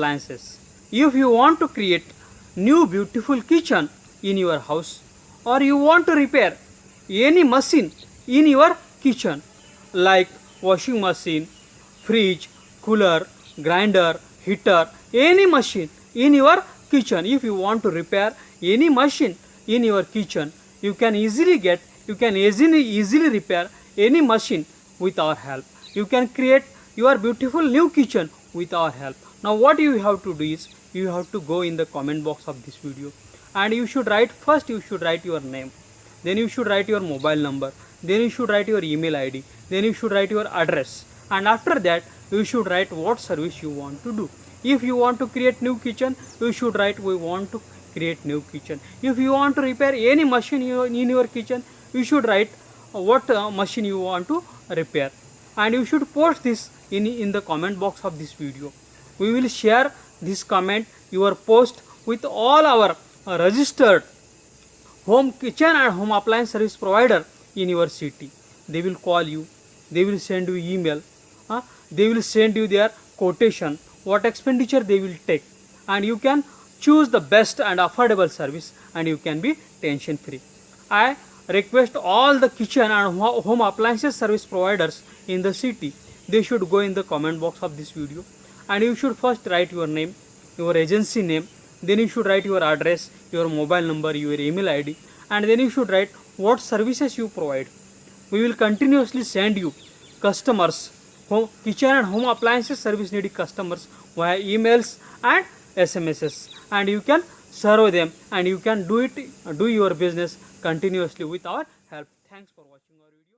appliances. If you want to create new beautiful kitchen in your house, or you want to repair any machine in your kitchen like washing machine, fridge, cooler, grinder, heater, any machine in your kitchen, if you want to repair any machine in your kitchen, you can easily repair any machine with our help. You can create your beautiful new kitchen with our help. Now what you have to do is, you have to go in the comment box of this video, and you should write your name, then you should write your mobile number, then you should write your email ID, then you should write your address, and after that you should write what service you want to do. If you want to create new kitchen, you should write we want to create new kitchen. If you want to repair any machine in your kitchen, you should write what machine you want to repair, and you should post this in the comment box of this video. We will share this comment, your post, with all our registered home kitchen and home appliance service provider in your city. They will call you, they will send you email, they will send you their quotation, what expenditure they will take, and you can choose the best and affordable service, and you can be tension free. I request all the kitchen and home appliances service providers in the city, they should go in the comment box of this video, and you should first write your name, your agency name, then you should write your address, your mobile number, your email ID, and then you should write what services you provide. We will continuously send you customers, kitchen and home appliances service needy customers via emails and SMSs, and you can serve them, and you can do your business continuously with our help. Thanks for watching our video.